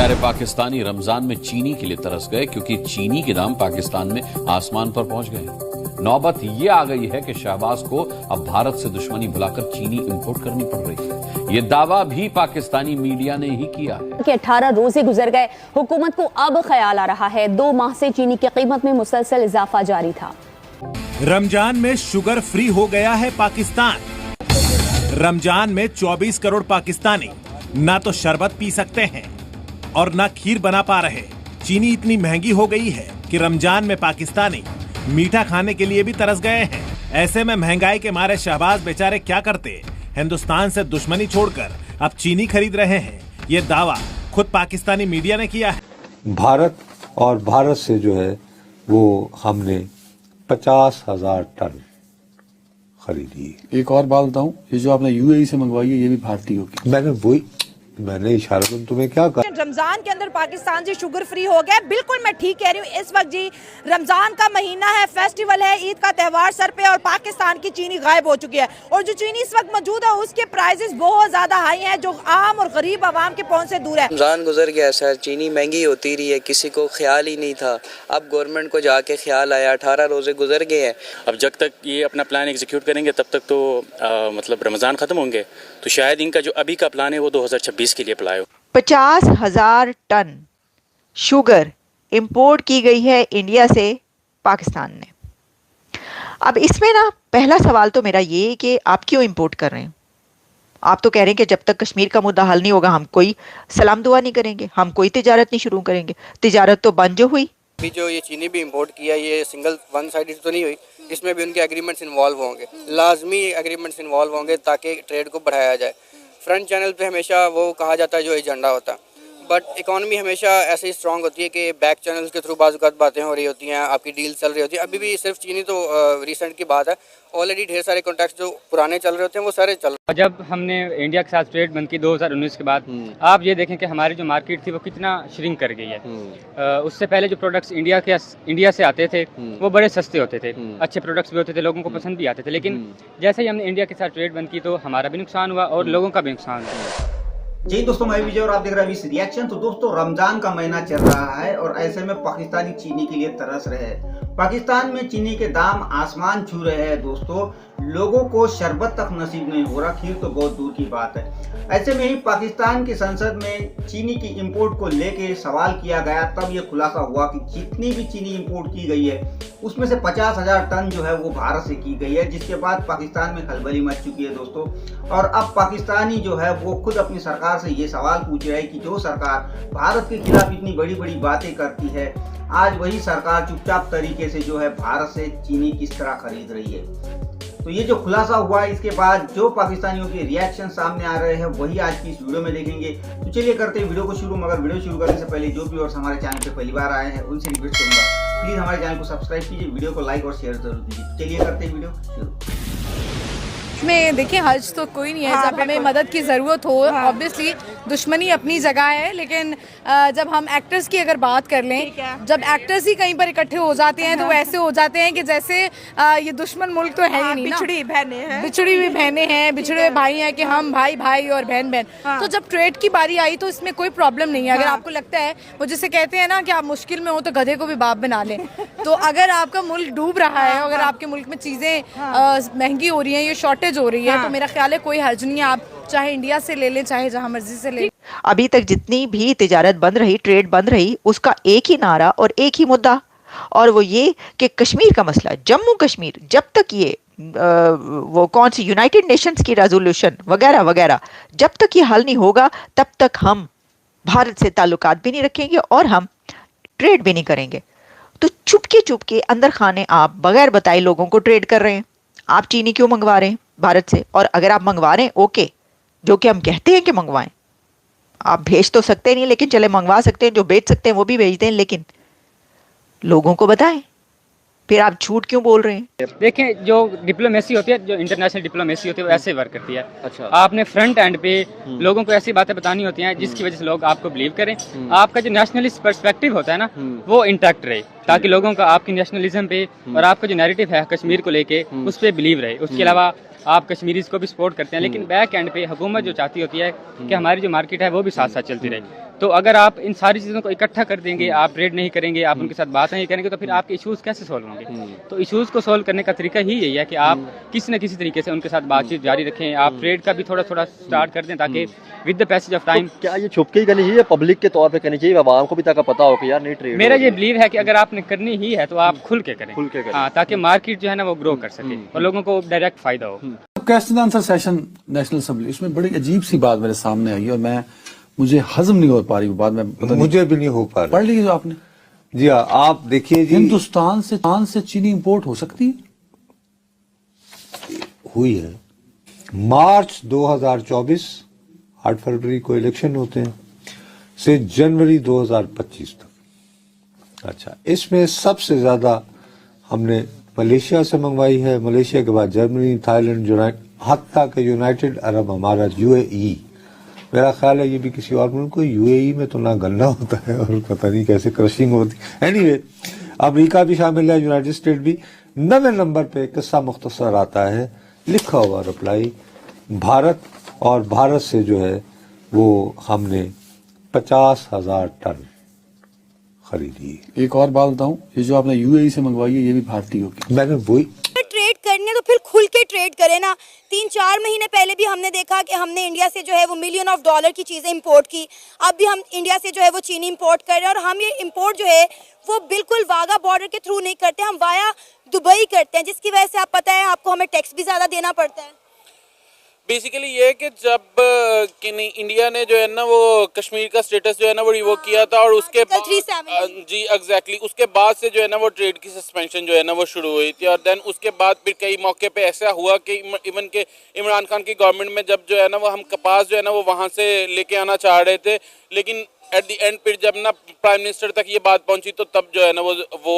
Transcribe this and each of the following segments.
बेचारे पाकिस्तानी रमजान में चीनी के लिए तरस गए क्योंकि चीनी के दाम पाकिस्तान में आसमान पर पहुंच गए। नौबत ये आ गई है कि शहबाज को अब भारत से दुश्मनी भुलाकर चीनी इंपोर्ट करनी पड़ रही है। ये दावा भी पाकिस्तानी मीडिया ने ही किया है कि 18 रोजे गुजर गए, हुकूमत को अब ख्याल आ रहा है। 2 माह से चीनी की कीमत में मुसलसल इजाफा जारी था। रमजान में शुगर फ्री हो गया है पाकिस्तान। रमजान में 24 करोड़ पाकिस्तानी ना तो शरबत पी सकते हैं और ना खीर बना पा रहे। चीनी इतनी महंगी हो गई है कि रमजान में पाकिस्तानी मीठा खाने के लिए भी तरस गए हैं। ऐसे में महंगाई के मारे शहबाज बेचारे क्या करते, हिंदुस्तान से दुश्मनी छोड़कर अब चीनी खरीद रहे हैं। ये दावा खुद पाकिस्तानी मीडिया ने किया है। भारत और भारत से जो है वो हमने 50,000 टन खरीदी। एक और बात बताऊं, ये जो आपने यूएई से मंगवाई है ये भी भारतीय होगी। मैंने इशारा तो तुम्हें क्या कहा? रमजान के अंदर पाकिस्तान से शुगर फ्री हो गया। बिल्कुल मैं ठीक कह रही हूँ। इस वक्त जी रमजान का महीना है, फेस्टिवल है, ईद का त्यौहार सर पे और पाकिस्तान की चीनी गायब हो चुकी है। और जो चीनी इस वक्त मौजूद है उसके प्राइसेस बहुत ज्यादा हाई हैं जो आम और गरीब आवाम के पहुंच से दूर है। रमजान गुजर गया सर, चीनी महंगी होती रही है, किसी को ख्याल ही नहीं था। अब गवर्नमेंट को जाके ख्याल आया। 18 रोजे गुजर गए हैं। अब जब तक ये अपना प्लान एग्जीक्यूट करेंगे तब तक तो मतलब रमजान खत्म होंगे, तो शायद इनका जो अभी का प्लान है वो 2026 के लिए अप्लाई हो। 50,000 टन शुगर इंपोर्ट की गई है इंडिया से पाकिस्तान ने। अब इसमें ना पहला सवाल तो मेरा ये कि आप क्यों इंपोर्ट कर रहे हैं? आप तो कह रहे हैं कि जब तक कश्मीर का मुद्दा हल नहीं होगा हम कोई सलाम दुआ नहीं करेंगे, हम कोई तिजारत नहीं शुरू करेंगे। तिजारत तो बंद जो हुई। अभी जो ये चीनी भी इंपोर्ट किया ये सिंगल वन साइडेड तो नहीं हुई, इसमें भी उनके एग्रीमेंट्स इन्वॉल्व होंगे, लाजमी एग्रीमेंट्स इन्वॉल्व होंगे ताकि ट्रेड को बढ़ाया जाए। फ्रंट चैनल पे हमेशा वो कहा जाता है जो एजेंडा होता है, बट इकॉनमी हमेशा ऐसे ही स्ट्रांग होती है कि बैक चैनल्स के थ्रू बाज़ बातें हो रही होती हैं, आपकी डील चल रही होती है। अभी भी सिर्फ चीनी तो रिसेंट की बात है, ऑलरेडी ढेर सारे कॉन्ट्रैक्ट जो पुराने चल रहे होते हैं वो सारे चल रहे हैं। जब हमने इंडिया के साथ ट्रेड बंद की 2019 के बाद, आप ये देखें कि हमारी जो मार्केट थी वो कितना श्रिंक कर गई है। उससे पहले जो प्रोडक्ट्स इंडिया से आते थे वो बड़े सस्ते होते थे, अच्छे प्रोडक्ट्स भी होते थे, लोगों को पसंद भी आते थे। लेकिन जैसे ही हमने इंडिया के साथ ट्रेड बंद की तो हमारा भी नुकसान हुआ और लोगों का भी नुकसान हुआ। जी दोस्तों, मैं विजय और आप देख रहे हैं वीस रिएक्शन। तो दोस्तों रमजान का महीना चल रहा है और ऐसे में पाकिस्तानी चीनी के लिए तरस रहे हैं। पाकिस्तान में चीनी के दाम आसमान छू रहे हैं दोस्तों। लोगों को शरबत तक नसीब नहीं हो रहा, खीर तो बहुत दूर की बात है। ऐसे में ही पाकिस्तान की संसद में चीनी की इंपोर्ट को लेके सवाल किया गया, तब ये खुलासा हुआ कि जितनी भी चीनी इंपोर्ट की गई है उसमें से 50,000 टन जो है वो भारत से की गई है, जिसके बाद पाकिस्तान में खलबली मच चुकी है दोस्तों। और अब पाकिस्तानी जो है वो खुद अपनी सरकार से ये सवाल पूछ रहे हैं कि जो सरकार भारत के खिलाफ इतनी बड़ी बड़ी बातें करती है, आज वही सरकार चुपचाप तरीके से जो है भारत से चीनी किस तरह खरीद रही है। तो ये जो खुलासा हुआ है इसके बाद जो पाकिस्तानियों के रिएक्शन सामने आ रहे हैं वही आज की इस वीडियो में देखेंगे। तो चलिए करते हैं वीडियो को शुरू। मगर वीडियो शुरू करने से पहले जो भी और हमारे चैनल पे पहली बार आए हैं उनसे रिक्वेस्ट करूंगा प्लीज हमारे चैनल को सब्सक्राइब कीजिए, वीडियो को लाइक और शेयर जरूर कीजिए। चलिए करते हैं वीडियो शुरू। में देखिए हर्ज तो कोई नहीं है। जब हमें मदद की ज़रूरत हो, ऑब्वियसली दुश्मनी अपनी जगह है, लेकिन जब हम एक्टर्स की अगर बात कर लें, जब एक्टर्स ही कहीं पर इकट्ठे हो जाते हैं तो वो ऐसे हो जाते हैं कि जैसे ये दुश्मन मुल्क तो है ही नहीं, बिछड़ी बहनें हैं, बिछड़ी हुई बहनें हैं, बिछड़े हुए भाई हैं कि हम भाई भाई और बहन बहन। तो जब ट्रेड की बारी आई तो इसमें कोई प्रॉब्लम नहीं है। अगर आपको लगता है, वो जिसे कहते हैं ना कि आप मुश्किल में हो तो गधे को भी बाप बना लें, तो अगर आपका मुल्क डूब रहा है, अगर आपके मुल्क में चीज़ें महंगी हो रही हैं, ये शॉर्टेज हो रही है, तो मेरा ख्याल है कोई हर्ज नहीं है। आप चाहे इंडिया से ले लें, चाहे जहां मर्जी से ले। अभी तक जितनी भी तिजारत बंद रही, ट्रेड बंद रही, उसका एक ही नारा और एक ही मुद्दा, और वो ये कि कश्मीर का मसला, जम्मू कश्मीर, जब तक ये वो कौन सी यूनाइटेड नेशंस की रेजोल्यूशन वगैरह वगैरह, जब तक ये हल नहीं होगा तब तक हम भारत से ताल्लुकात भी नहीं रखेंगे और हम ट्रेड भी नहीं करेंगे। तो चुपके अंदर खाने आप बगैर बताए लोगों को ट्रेड कर रहे हैं। आप चीनी क्यों मंगवा रहे हैं भारत से? और अगर आप मंगवा रहे हैं, ओके, जो कि हम कहते हैं कि मंगवाएं, आप भेज तो सकते नहीं, लेकिन चले मंगवा सकते हैं, जो बेच सकते हैं वो भी भेज दें, लेकिन लोगों को बताएं। फिर आप झूठ क्यों बोल रहे हैं? देखें, जो डिप्लोमेसी होती है, जो इंटरनेशनल डिप्लोमेसी होती है, वो ऐसे वर्क करती है। अच्छा। आपने फ्रंट एंड पे लोगों को ऐसी बातें बतानी होती हैं जिसकी वजह से लोग आपको बिलीव करें। आपका जो नेशनलिस्ट पर्सपेक्टिव होता है ना, वो इंटैक्ट रहे, ताकि लोगों का आपकी नेशनलिज्म पे और आपका जो नैरेटिव है कश्मीर को लेके उस पर बिलीव रहे। उसके अलावा आप कश्मीरीज को भी सपोर्ट करते हैं, लेकिन बैक एंड पे हुकूमत जो चाहती होती है कि हमारी जो मार्केट है वो भी साथ साथ चलती रहे। तो अगर आप इन सारी चीज़ों को इकट्ठा कर देंगे, आप ट्रेड नहीं करेंगे, आप उनके साथ बात नहीं करेंगे, तो फिर आपके इश्यूज़ कैसे सोल्व होंगे? तो इश्यूज़ को सोल्व करने का तरीका ही यही है कि आप किसी न किसी तरीके से उनके साथ बातचीत जारी रखें, आप ट्रेड का भी थोड़ा थोड़ा स्टार्ट कर दें, ताकि with the passage of time. क्या ये छुप के ही करनी चाहिए, पब्लिक के तौर पे करनी चाहिए, आवाम को भी ताकि पता हो कि यार नहीं ट्रेड? मेरा ये बिलीव है कि अगर आपने करनी ही है तो आप खुल के करें, हाँ, ताकि मार्केट जो है ना वो ग्रो कर सके और लोगों को डायरेक्ट फायदा हो। Question answer session national assembly, उसमें बड़ी अजीब सी बात मेरे सामने आई और मुझे हजम नहीं हो पा रही वो बात। मुझे भी नहीं हो पा रही। पढ़ लीजिए जो आपने। जी हाँ, आप देखिए जी, हिंदुस्तान से चीनी इंपोर्ट हो सकती है? हुई है। मार्च 2024, 8 फरवरी को इलेक्शन होते हैं, से जनवरी 2025 तक। अच्छा, इसमें सबसे ज्यादा हमने मलेशिया से मंगवाई है, मलेशिया के बाद जर्मनी, थाईलैंड, हत्ता के यूनाइटेड अरब अमारात, यूएई। मेरा ख्याल है ये भी किसी और मुल्क को, यूएई में तो ना गन्ना होता है और पता नहीं कैसे क्रशिंग होती है। एनीवे, अमेरिका भी शामिल है, यूनाइटेड स्टेट भी। 9वें नंबर पे किस्सा मुख्तसर आता है, लिखा हुआ रिप्लाई, भारत, और भारत से जो है वो हमने 50,000 टन खरीदी है। एक और बात बताऊं, ये जो आपने यूएई से मंगवाई है ये भी भारतीय होगी। मैंने वही ट्रेड करनी है तो फिर खुल के ट्रेड करें ना। 3-4 महीने पहले भी हमने देखा कि हमने इंडिया से जो है वो $मिलियन की चीज़ें इंपोर्ट की। अब भी हम इंडिया से जो है वो चीनी इंपोर्ट कर रहे हैं, और हम ये इंपोर्ट जो है वो बिल्कुल वाघा बॉर्डर के थ्रू नहीं करते, हम वाया दुबई करते हैं, जिसकी वजह से आप पता है आपको हमें टैक्स भी ज़्यादा देना पड़ता है। बेसिकली ये है कि जब इंडिया ने जो है ना वो कश्मीर का स्टेटस जो है ना वो रिवोक किया था, और उसके जी एग्जैक्टली उसके बाद से जो है ना वो ट्रेड की सस्पेंशन जो है ना वो शुरू हुई थी। और देन उसके बाद फिर कई मौके पे ऐसा हुआ कि इवन के इमरान खान की गवर्नमेंट में जब जो है ना वो हम कपास जो है ना वो वहाँ से लेके आना चाह रहे थे, लेकिन एट द एंड फिर जब ना प्राइम मिनिस्टर तक ये बात पहुँची तो तब जो है ना वो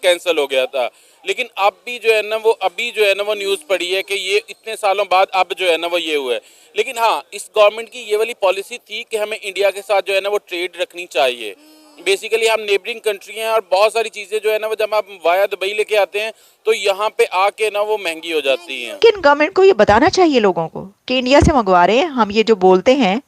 कैंसिल हो गया था। लेकिन अब भी जो है ना वो अभी जो है ना वो न्यूज़ पड़ी है कि ये इतने सालों बाद अब जो है ना वो ये हुआ है। लेकिन हाँ, इस गवर्नमेंट की ये वाली पॉलिसी थी कि हमें इंडिया के साथ जो है ना वो ट्रेड रखनी चाहिए। बेसिकली हम नेबरिंग कंट्री हैं, और बहुत सारी चीज़ें जो है ना वो जब आप वाया दुबई लेके आते हैं तो यहाँ पे आके ना वो महंगी हो जाती हैं। लेकिन गवर्नमेंट को ये बताना चाहिए लोगों को कि इंडिया से मंगवा रहे हैं हम। ये जो बोलते हैं,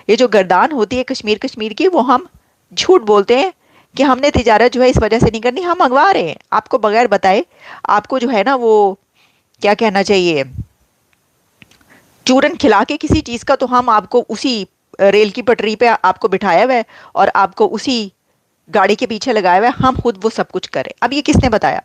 ये जो गर्दान होती है कश्मीर की, वो हम झूठ बोलते हैं कि हमने तिजारत जो है इस वजह से नहीं करनी, हम मंगवा रहे हैं। आपको बगैर बताए आपको जो है ना वो क्या कहना चाहिए, चूरन खिला के किसी चीज़ का, तो हम आपको उसी रेल की पटरी पे आपको बिठाया हुआ है और आपको उसी गाड़ी के पीछे लगाया हुआ है, हम खुद वो सब कुछ करें। अब ये किसने बताया?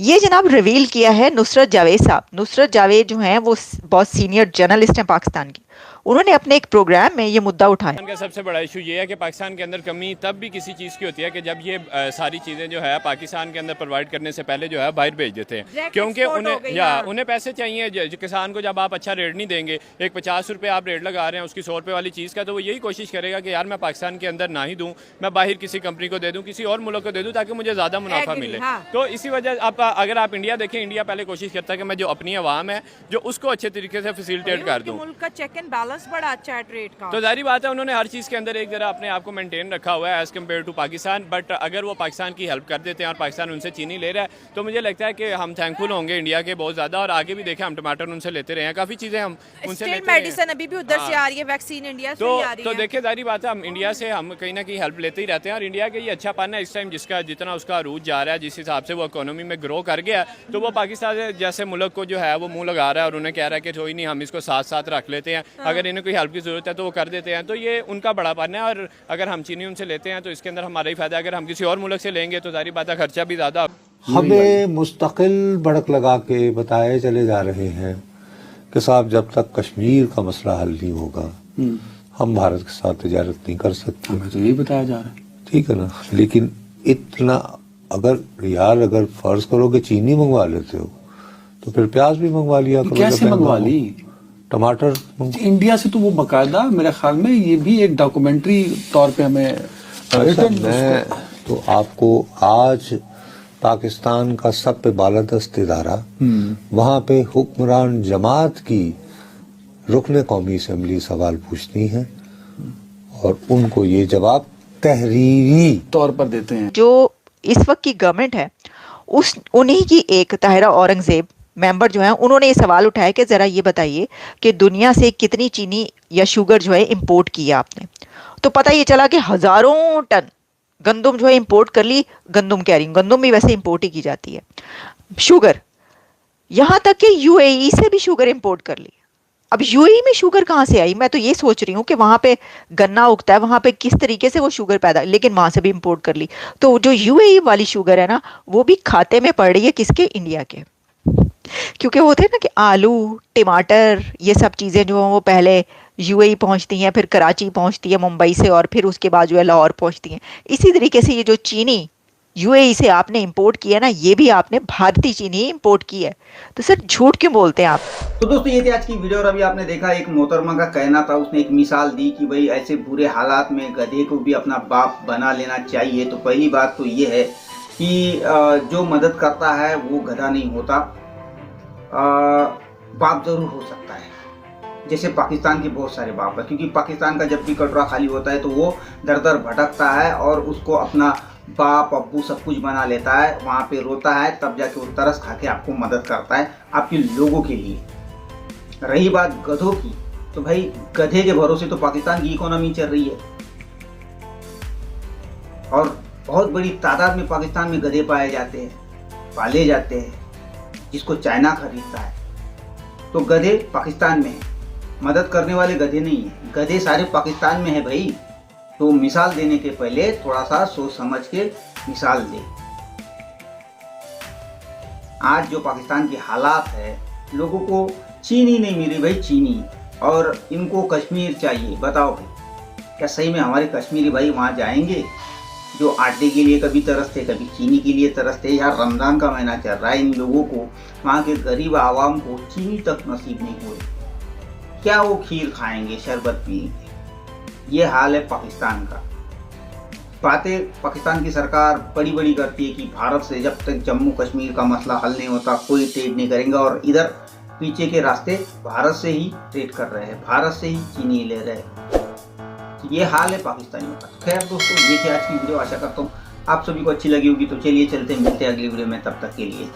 ये जनाब रिवील किया है नुसरत जावेद साहब। नुसरत जावेद जो हैं वो बहुत सीनियर जर्नलिस्ट हैं पाकिस्तान की। उन्होंने अपने एक प्रोग्राम में ये मुद्दा उठाया। पाकिस्तान का सबसे बड़ा इशू ये है कि पाकिस्तान के अंदर कमी तब भी किसी चीज़ की होती है कि जब ये सारी चीज़ें जो है पाकिस्तान के अंदर प्रोवाइड करने से पहले जो है बाहर भेज देते हैं, क्योंकि उन्हें पैसे चाहिए। किसान को जब आप अच्छा रेट नहीं देंगे, एक 50 रुपये आप रेट लगा रहे हैं उसकी 100 रुपये वाली चीज़ का, तो वो यही कोशिश करेगा कि यार मैं पाकिस्तान के अंदर ना ही दूँ, मैं बाहर किसी कंपनी को दे दूँ, किसी और मुल्क को दे दूँ, ताकि मुझे ज़्यादा मुनाफा मिले। तो इसी वजह अगर आप इंडिया देखें, इंडिया पहले कोशिश करता है कि मैं जो अपनी आवाम है जो उसको अच्छे तरीके से फैसिलिटेट कर दूँ। मुल्क का चेक एंड बैलेंस बड़ा अच्छा है ट्रेड का, तो जाहिर बात है उन्होंने हर चीज़ के अंदर एक जरा अपने आप को मेंटेन रखा हुआ है as compare to Pakistan. But अगर वो पाकिस्तान की हेल्प कर देते हैं और पाकिस्तान उनसे चीनी ले रहा है, तो मुझे लगता है कि हम थैंकफुल होंगे इंडिया के बहुत ज़्यादा। और आगे भी देखें, हम टमाटर उनसे लेते रहे हैं, काफ़ी चीज़ें हम उनसे लेते रहे हैं। मेडिसिन अभी भी उधर से आ रही है, वैक्सीन इंडिया से आ रही है। तो देखिए जाहिर बात है हम इंडिया से हम कहीं ना कहीं हेल्प लेते ही रहते हैं। और इंडिया का ये अच्छा पाना है इस टाइम, जिसका जितना उसका अरूज जा रहा है, जिस हिसाब से वो इकोनॉमी में ग्रो कर गया, तो वो पाकिस्तान जैसे मुल्क को जो है वो मुँह लगा रहा है और उन्हें कह रहा है कि कोई नहीं, हम इसको साथ साथ रख लेते हैं, अगर इन्हें कोई हेल्प की ज़रूरत है तो वो कर देते हैं। तो ये उनका बड़ा पाना है। और अगर हम चीनी उनसे लेते हैं तो इसके अंदर हमारा ही फायदा है। अगर हम किसी और मुल्क से लेंगे तो जाहिर बात है खर्चा भी ज़्यादा। हमें मुस्तकिल भड़क लगा के बताए चले जा रहे हैं कि साहब जब तक कश्मीर का मसला हल नहीं होगा हम भारत के साथ तिजारत नहीं कर सकते। हमें तो यही बताया जा रहा है, ठीक है ना। लेकिन इतना अगर फर्ज करो कि चीनी मंगवा लेते हो तो फिर प्याज भी मंगवा लिया करो। कैसे मंगवा ली? टमाटर इंडिया से तो वो बाकायदा मेरे ख्याल में ये भी एक डॉक्यूमेंट्री तौर पे हमें मैं तो आपको आज पाकिस्तान का सब पे बालादस्त इदारा वहां पे हुक्मरान जमात की रुकने कौमी असेंबली सवाल पूछती है और उनको ये जवाब तहरीरी तौर पर देते हैं। जो इस वक्त की गवर्नमेंट है उन्हीं की एक ताहिरा औरंगजेब मेंबर जो है, उन्होंने ये सवाल उठाया कि ज़रा ये बताइए कि दुनिया से कितनी चीनी या शुगर जो है इंपोर्ट किया आपने। तो पता ये चला कि हजारों टन गंदम जो है इंपोर्ट कर ली। गंदम कह रही हूँ, गंदम भी वैसे इंपोर्ट ही की जाती है। शुगर, यहां तक कि यूएई से भी शुगर इंपोर्ट कर ली। अब यूएई में शुगर कहाँ से आई? मैं तो ये सोच रही हूँ कि वहां पे गन्ना उगता है, वहां पे किस तरीके से वो शुगर पैदा, लेकिन वहां से भी इंपोर्ट कर ली। तो जो यूएई वाली शुगर है ना, वो भी खाते में पड़ रही है किसके? इंडिया के। क्योंकि वो थे ना कि आलू, टमाटर, ये सब चीजें जो वो पहले यूएई पहुंचती हैं, फिर कराची पहुंचती है मुंबई से, और फिर उसके बाद जो है लाहौर पहुंचती हैं। इसी तरीके से ये जो चीनी यूएई से आपने इंपोर्ट किया ना, ये भी आपने भारतीय चीनी इंपोर्ट की है। तो सर झूठ क्यों बोलते हैं आप? तो दोस्तों ये थी आज की वीडियो और अभी आपने देखा एक मोहतरमा का कहना था, उसने एक मिसाल दी कि भाई ऐसे बुरे हालात में गधे को भी अपना बाप बना लेना चाहिए। तो पहली बात तो ये है कि जो मदद करता है वो गधा नहीं होता, बाप जरूर हो सकता है। जैसे पाकिस्तान के बहुत सारे बाप है, क्योंकि पाकिस्तान का जब भी कटोरा खाली होता है तो वो दर दर भटकता है और उसको अपना बाप अब्बू सब कुछ बना लेता है, वहाँ पे रोता है, तब जाके वो तरस खा के आपको मदद करता है आपके लोगों के लिए। रही बात गधों की, तो भाई गधे के भरोसे तो पाकिस्तान की इकोनॉमी चल रही है और बहुत बड़ी तादाद में पाकिस्तान में गधे पाए जाते हैं, पाले जाते हैं, जिसको चाइना खरीदता है। तो गधे पाकिस्तान में है, मदद करने वाले गधे नहीं है, गधे सारे पाकिस्तान में है भाई। तो मिसाल देने के पहले थोड़ा सा सोच समझ के मिसाल दे। आज जो पाकिस्तान की हालात है, लोगों को चीनी नहीं मिल रही भाई, चीनी, और इनको कश्मीर चाहिए। बताओ भाई, क्या सही में हमारे कश्मीरी भाई वहाँ जाएंगे जो आटे के लिए कभी तरसते, कभी चीनी के लिए तरसते? यार रमज़ान का महीना चल रहा है, इन लोगों को, वहाँ के गरीब आवाम को चीनी तक नसीब नहीं हुए, क्या वो खीर खाएंगे, शरबत पिएंगे? ये हाल है पाकिस्तान का। बातें पाकिस्तान की सरकार बड़ी बड़ी करती है कि भारत से जब तक जम्मू कश्मीर का मसला हल नहीं होता कोई ट्रेड नहीं करेंगे, और इधर पीछे के रास्ते भारत से ही ट्रेड कर रहे हैं, भारत से ही चीनी ले रहे हैं। ये हाल है पाकिस्तानियों का। खैर दोस्तों, ये थी आज की वीडियो, आशा करता हूँ आप सभी को अच्छी लगी होगी। तो चलिए चलते मिलते हैं अगली वीडियो में, तब तक के लिए